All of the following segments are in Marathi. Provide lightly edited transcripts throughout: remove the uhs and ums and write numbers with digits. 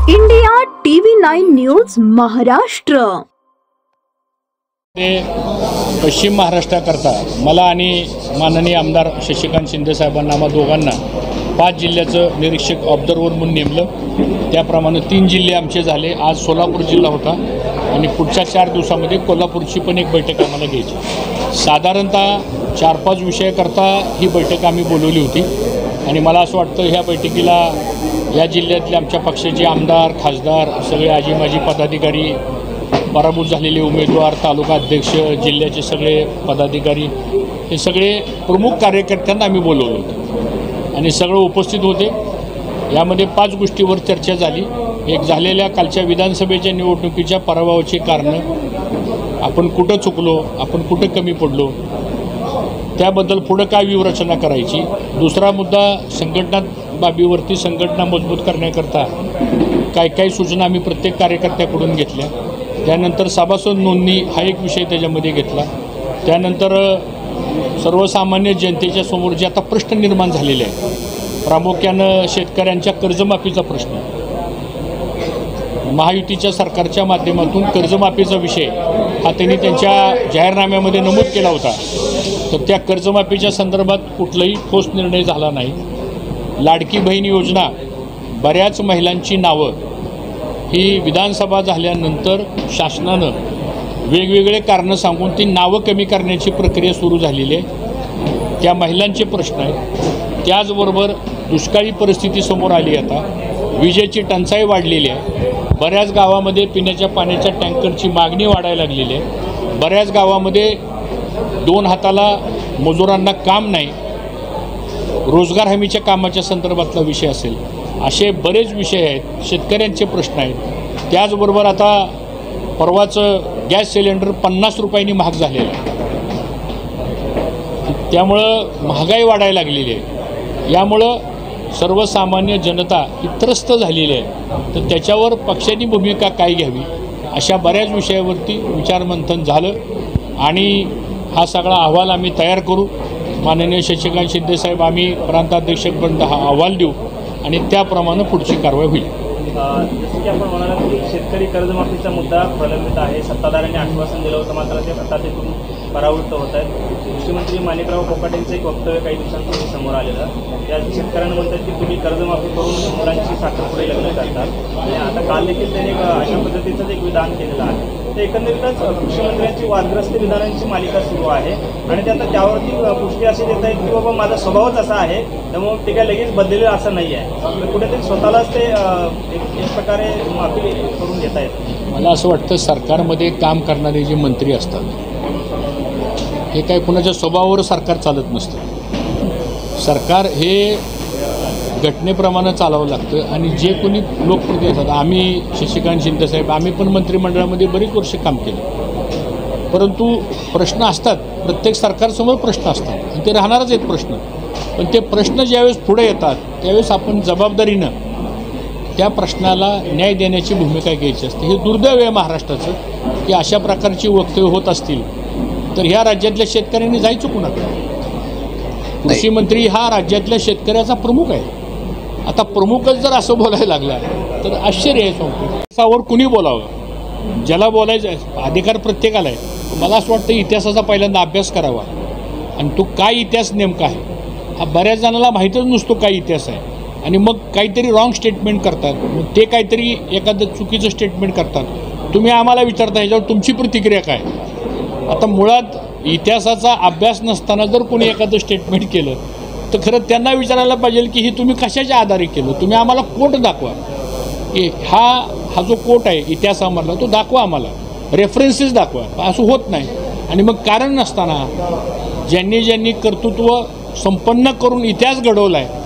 India TV9 news Maharashtra. पश्चिम महाराष्ट्राकरता मला आणि माननीय आमदार शशिकांत शिंदे साहेबांना आम्हा दोघांना 5 जिल्ह्याचं निरीक्षक ऑब्झर्वर म्हणून नेमलं। त्याप्रमाणे 3 जिल्हे आमचे झाले। आज सोलापूर जिल्हा होता आणि पुढच्या 4 दिवसामध्ये कोल्हापूरची पण एक बैठक आम्हाला घ्यायची। साधारणतः 4-5 विषयाकरता ही बैठक आम्ही बोलवली होती आणि मला असं वाटतं ह्या बैठकीला या जिल्ह्यातले आमच्या पक्षाचे आमदार, खासदार, सगळे आजी माजी पदाधिकारी, पराभूत झालेले उमेदवार, तालुका अध्यक्ष, जिल्ह्याचे सगळे पदाधिकारी, हे सगळे प्रमुख कार्यकर्त्यांना आम्ही बोलवलं होतं आणि सगळं उपस्थित होते। यामध्ये 5 गोष्टीवर चर्चा झाली। एक झालेल्या कालच्या विधानसभेच्या निवडणुकीच्या पराभवाची कारणं, आपण कुठं चुकलो, आपण कुठं कमी पडलो, त्याबद्दल पुढं काय व्यूहरचना करायची। दुसरा मुद्दा, संघटना बाबीवरती संघटना मजबूत करण्याकरता काय काय सूचना आम्ही प्रत्येक कार्यकर्त्याकडून घेतल्या। त्यानंतर सभासद नोंदणी हा एक विषय त्याच्यामध्ये घेतला। त्यानंतर सर्वसामान्य जनतेच्या समोर जे आता प्रश्न निर्माण झालेले आहे, प्रामुख्यानं शेतकऱ्यांच्या कर्जमाफीचा प्रश्न, महायुतीच्या सरकारच्या माध्यमातून कर्जमाफीचा विषय हा त्यांनी त्यांच्या जाहीरनाम्यामध्ये नमूद केला होता, तर त्या कर्जमाफीच्या संदर्भात कुठलाही ठोस निर्णय झाला नाही। लाडकी बहीण योजना, बऱ्याच महिलांची नावं ही विधानसभा झाल्यानंतर शासनानं वेगवेगळे कारणं सांगून ती नावं कमी करण्याची प्रक्रिया सुरू झालेली आहे। त्या महिलांचे प्रश्न आहेत। त्याचबरोबर दुष्काळी परिस्थिती समोर आली, आता विजेची टंचाई वाढलेली आहे। बऱ्याच गावामध्ये पिण्याच्या पाण्याच्या टँकरची मागणी वाढायला लागलेली आहे। बऱ्याच गावामध्ये 2 हाताला मजुरांना काम नाही, रोजगार हमीच्या कामाच्या संदर्भातला विषय असेल, असे बरेच विषय आहेत। शेतकऱ्यांचे प्रश्न आहेत। त्याचबरोबर आता परवाचं गॅस सिलेंडर 50 रुपयांनी महाग झालेलं आहे, त्यामुळं महागाई वाढायला लागलेली आहे। यामुळं सर्वसामान्य जनता ही त्रस्त झालेली आहे। तर त्याच्यावर पक्षाची भूमिका काय घ्यावी, अशा बऱ्याच विषयावरती विचारमंथन झालं आणि हा सगळा अहवाल आम्ही तयार करू। माननीय शशिकांत शिंदे साहेब, आम्ही प्रांताध्यक्षपर्यंत हा अहवाल देऊ आणि त्याप्रमाणे पुढची कारवाई होईल। जसं की आपण म्हणालात की शेतकरी कर्जमाफीचा मुद्दा प्रलंबित आहे। सत्ताधाऱ्यांनी आश्वासन दिलं होतं, मात्र ते आता तिथून परावृत्त होत आहेत। कृषी मंत्री माणिकराव कोकाटेंचं एक वक्तव्य काही दिवसांपूर्वी समोर आलेलं, त्या शेतकऱ्यांना म्हणतात की तुम्ही कर्जमाफी करून मुलांची साखरपुडे लग्न करतात आणि आता काल देखील त्यांनी अशा पद्धतीचंच एक विधान केलेलं आहे। तर एकंदरीतच कृषी मंत्र्यांची वादग्रस्त विधानांची मालिका सुरू आहे आणि ते आता त्यावरती पुष्टी अशी देत आहेत की बाबा माझा स्वभावच असा आहे, त्यामुळे ते काय लगेच बदलेलं असं नाही आहे। तर कुठेतरी स्वतःलाच ते एक प्रकारे माफी करून घेत आहेत। मला असं वाटतं सरकारमध्ये काम करणारे जे मंत्री असतात, हे काय कुणाच्या स्वभावावर सरकार चालत नसतं। सरकार हे घटनेप्रमाणे चालावं लागतं आणि जे कोणी लोकप्रतिनिधी असतात, आम्ही शशिकांत शिंदे साहेब, आम्ही पण मंत्रिमंडळामध्ये बरीच वर्ष काम केलं, परंतु प्रश्न असतात, प्रत्येक सरकारसमोर प्रश्न असतात आणि ते राहणारच आहेत प्रश्न। पण ते प्रश्न ज्यावेळेस पुढे येतात त्यावेळेस आपण जबाबदारीनं त्या प्रश्नाला न्याय देण्याची भूमिका घ्यायची असते। हे दुर्दैव आहे महाराष्ट्राचं की अशा प्रकारची वक्तव्य होत असतील तर ह्या राज्यातल्या शेतकऱ्यांनी जायचं कुणाकडे? कृषी मंत्री हा राज्यातल्या शेतकऱ्याचा प्रमुख आहे। आता प्रमुखच जर असं बोलायला लागला तर आश्चर्य आहे। सांगतो कुणी बोलावं, ज्याला बोलायचं अधिकार प्रत्येकाला आहे। मला असं वाटतं इतिहासाचा पहिल्यांदा अभ्यास करावा आणि तो काय इतिहास नेमका आहे हा बऱ्याच जणांना माहीतच नसतो काय इतिहास आहे, आणि मग काहीतरी रॉंग स्टेटमेंट करतात, मग ते काहीतरी एखादं चुकीचं स्टेटमेंट करतात। तुम्ही आम्हाला विचारता ह्याच्यावर तुमची प्रतिक्रिया काय? आता मुळात इतिहासाचा अभ्यास नसताना जर कोणी एखादं स्टेटमेंट केलं तर खरं त्यांना विचारायला पाहिजे की हे तुम्ही कशाच्या आधारे केलं, तुम्ही आम्हाला कोट दाखवा की हा जो कोट आहे इतिहासामधला तो दाखवा, आम्हाला रेफरन्सेस दाखवा। असं होत नाही आणि मग कारण नसताना ज्यांनी कर्तृत्व संपन्न करून इतिहास घडवला आहे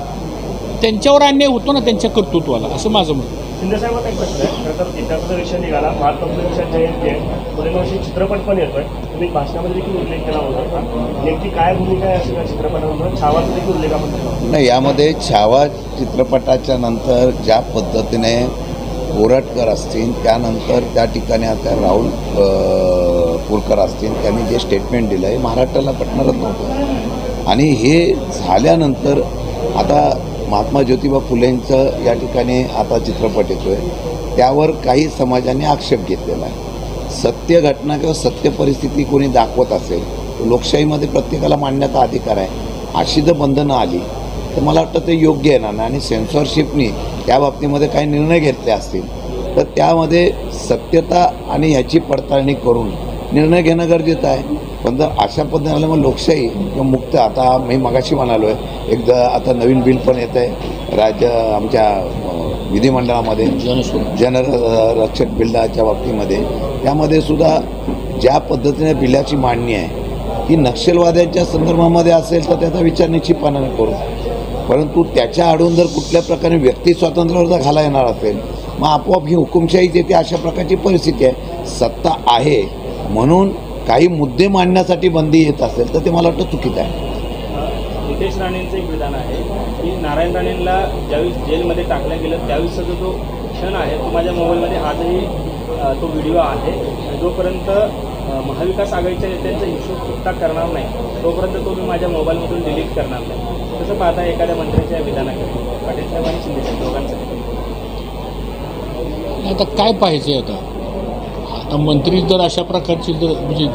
त्यांच्यावर अन्याय होतो ना, त्यांच्या कर्तृत्वाला, असं माझं मत। शिंदे साहेब, एक प्रश्न आहे, खरं तर इतिहासाचा विषय निघाला, महात्मा जयंती आहे, पुढील वर्षी चित्रपट पण येतोय, तुम्ही भाषणामध्ये देखील उल्लेख केला होता, नेमकी काय भूमिका आहे अशा चित्रपटामध्ये? छावाचा देखील उल्लेख आपण केला नाही, यामध्ये छावा चित्रपटाच्या नंतर ज्या पद्धतीने कोरटकर असतील, त्यानंतर त्या ठिकाणी आता राहुल पुरकर असतील, त्यांनी जे स्टेटमेंट दिलं आहे महाराष्ट्राला पटणारच नव्हतं. आणि हे झाल्यानंतर आता महात्मा ज्योतिबा फुलेंचं या ठिकाणी आता चित्रपट येतो आहे, त्यावर काही समाजाने आक्षेप घेतलेला आहे. सत्य घटना किंवा सत्य परिस्थिती कोणी दाखवत असेल, लोकशाहीमध्ये प्रत्येकाला मांडण्याचा अधिकार आहे. अशी जर बंधनं आली तर मला वाटतं ते योग्य येणार नाही. आणि सेन्सॉरशिपनी त्या बाबतीमध्ये काही निर्णय घेतले असतील तर त्यामध्ये सत्यता आणि ह्याची पडताळणी करून निर्णय घेणं गरजेचं आहे. पण जर अशा पद्धतीने मग लोकशाही किंवा मुक्त, आता मी मगाशी म्हणालो आहे, एकदा आता नवीन बिल पण येतं आहे आमच्या विधिमंडळामध्ये जनरक्षक बिलाच्या बाबतीमध्ये. त्यामध्ये सुद्धा ज्या पद्धतीने बिलाची मांडणी आहे ती नक्षलवाद्यांच्या संदर्भामध्ये असेल तर त्याचा विचार निश्चितपणाने करू, परंतु त्याच्या आडून जर कुठल्या प्रकारे व्यक्ती स्वातंत्र्यावर जर घाला येणार असेल मग आपोआप ही हुकुमशाही येते. अशा प्रकारची परिस्थिती आहे. सत्ता आहे म्हणून काही मुद्दे मांडण्यासाठी बंदी येत असेल तर ते मला वाटतं चुकीचं आहे. नितेश राणेंचं एक विधान आहे की नारायण राणेंना ज्यावेळी जेलमध्ये टाकलं गेलं त्यावेळीचा जो क्षण आहे तो माझ्या मोबाईलमध्ये आजही तो व्हिडिओ आहे. जोपर्यंत महाविकास आघाडीच्या नेत्यांचा हिशोब सुद्धा करणार नाही तोपर्यंत तो मी माझ्या मोबाईलमधून डिलीट करणार नाही. कसं पाहता एखाद्या मंत्र्याच्या विधानाकडे, पाटील साहेब आणि शिंदे साहेब दोघांसाठी? आता काय पाहिजे आता मंत्री जर अशा प्रकारची जर म्हणजे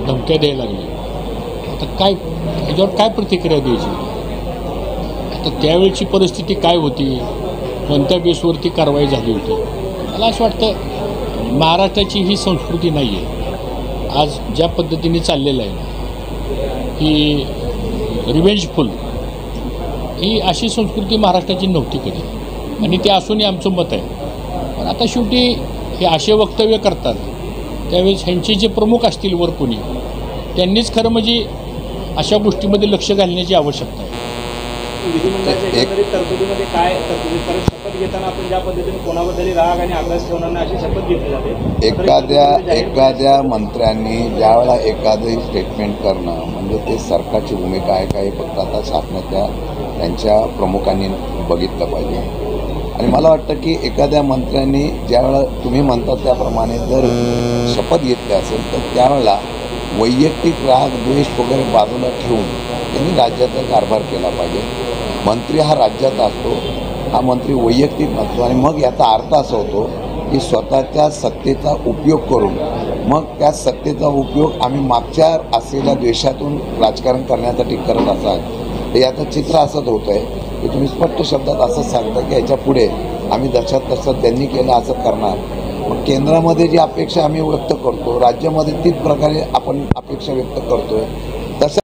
धमक्या द्यायला लागली आता काय याच्यावर काय प्रतिक्रिया द्यायची? आता त्यावेळची परिस्थिती काय होती, कोणत्या बेसवरती कारवाई झाली होती? मला असं वाटतं महाराष्ट्राची ही संस्कृती नाही आहे. आज ज्या पद्धतीने चाललेलं आहे ना की रिव्हेंजफुल, ही अशी संस्कृती महाराष्ट्राची नव्हती कधी, आणि ते असूनही आमचं मत आहे. पण आता शेवटी हे असे वक्तव्य करतात त्यावेळेस ह्यांचे जे प्रमुख असतील वर कोणी त्यांनीच खरं म्हणजे अशा गोष्टीमध्ये लक्ष घालण्याची आवश्यकता आहे. विधिमंडळाच्या एकंदरीत तरतुदीमध्ये काय तरतुदी, परत शपथ घेताना आपण ज्या पद्धतीने कोणाबद्दल राग आणि आग्रह ठेवणार नाही अशी शपथ घेतली जाते. एखाद्या मंत्र्यांनी ज्यावेळेला एखादंही स्टेटमेंट करणं म्हणजे ते सरकारची भूमिका आहे का हे फक्त आता शासनाच्या त्यांच्या प्रमुखांनी बघितलं पाहिजे. आणि मला वाटतं की एखाद्या मंत्र्यांनी ज्यावेळेला तुम्ही म्हणतात त्याप्रमाणे जर शपथ घेतली असेल तर त्यावेळेला वैयक्तिक राग द्वेष वगैरे बाजूला ठेवून त्यांनी राज्याचा कारभार केला पाहिजे. मंत्री हा राज्याचा असतो, हा मंत्री वैयक्तिक नसतो. आणि मग याचा अर्थ असा होतो की स्वतःच्या सत्तेचा उपयोग करून मग त्या सत्तेचा उपयोग आम्ही मागच्या असलेल्या द्वेषातून राजकारण करण्यासाठी करत असाल तर याचं चित्र असंच होतं आहे की तुम्ही स्पष्ट शब्दात असं सांगता की याच्या पुढे आम्ही जशात तसं त्यांनी केलं असं करणार. मग केंद्रामध्ये जी अपेक्षा आम्ही व्यक्त करतो राज्यामध्ये तीच प्रकारे आपण अपेक्षा व्यक्त करतो आहे.